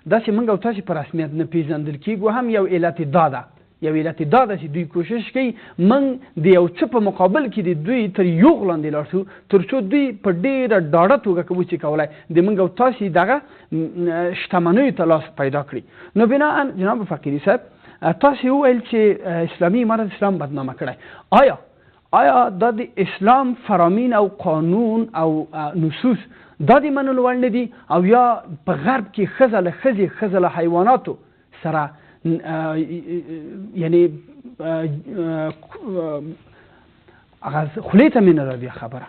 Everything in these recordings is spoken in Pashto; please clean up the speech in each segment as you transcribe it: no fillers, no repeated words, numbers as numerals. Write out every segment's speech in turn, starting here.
داسې موږ او تاسې په رسمیت نه پېژندل کېږو. هم یو علت دا ده چې دوی کوشش کوي موږ د یو څه په مقابل کې د دوی تر یوغ لاندې لاړ شو، تر څو دوی په ډېره ډاډه توګه کوو چې کولی د موږ او تاسې دغه شتمنیو ته لاس پیدا کړي. نو بناء جناب فقیري صاحب تاسې وویل چې اسلامي امارت اسلام بدنامه کړی. آیا دا د اسلام فرامین او قانون او نصوص دا د منلو وړ نه دي، او یا په غرب کې ښځه له ښځې، ښځه له حیواناتو سره یعنی هغه خولې ته مې نه راځي خبره.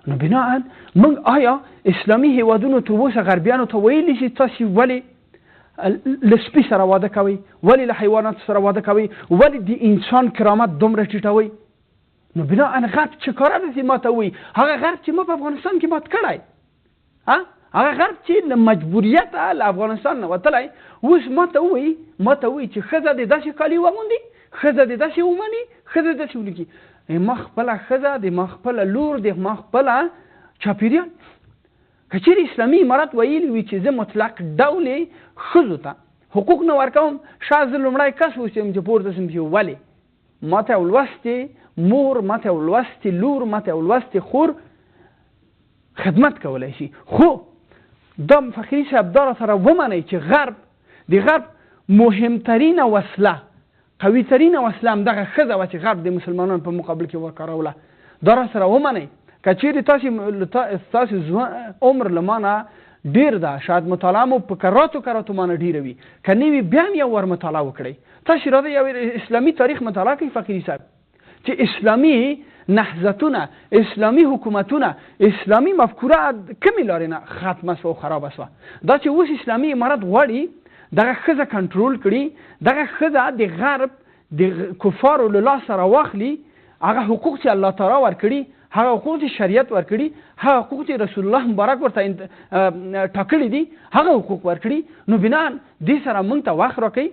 نو بناء موږ آیا اسلامي هیوادونو تر اوسه غربیانو ته ویلي چې تاسې ولې له سپي سره واده کوئ، ولې له حیواناتو سره واده کوئ، ولې د انسان کرامت دومره ټیټوئ؟ نو بناء غرب چې کاره داسې ماته وایي، هغه غرب چې ما په افغانستان کې مات کړی، هغه غرب چې له مجبوریته له افغانستان نه وتلی، اوس ماته وایي چې ښځه دې داسې کالي واغوندي، ښځه دې داسې ومني، ښځه داسې ولیکي. ما خپله ښځه د ما خپله لور د ما خپله چاپېریال. که چېرې اسلامي امارت ویلي وي چې زه مطلق ډولې ښځو ته حقوق نه ورکوم، شاید زه لومړی کس اوسم چې پورته شم چې ولې ماته یو لوستې مور، ماته یو لوستې لور، ماته یو لوستې خور خدمت کولی شي. خو دا فقیري صاحب دا راسره ومنئ چې د غرب مهمترینه وسله، قویترینه وسله همدغه ښځه وه چې غرب د مسلمانانو په مقابل کې وکاروله. دا راسره ومنئ. که چېرې تاسې عمر له ما نه ډېر ده، شاید مطالعه مو په کراتو ما نه ډېره وي، که نه وي بیا هم یو ور مطالعه وکړئ. تاسې راځئ یو اسلامي تاریخ مطالعه کوئ فقیري صاحب، چې اسلامي نهضتونه، اسلامي حکومتونه، اسلامي مفکوره کومې لارې نه ختمه شوه او خرابه شوه. دا چې اوس اسلامي امارت غواړي دغه ښځه کنټرول کړي، دغه ښځه د غرب د کفارو له لاسه راواخلي، هغه حقوق چې الله تعالی ورکړي، هغه حقوق چې شریعت ورکړي، هغه حقوق چې رسول الله مبارک ورته ټاکلي دي، هغه حقوق ورکړي. نو بنا دې سره موږ ته وخت راکوي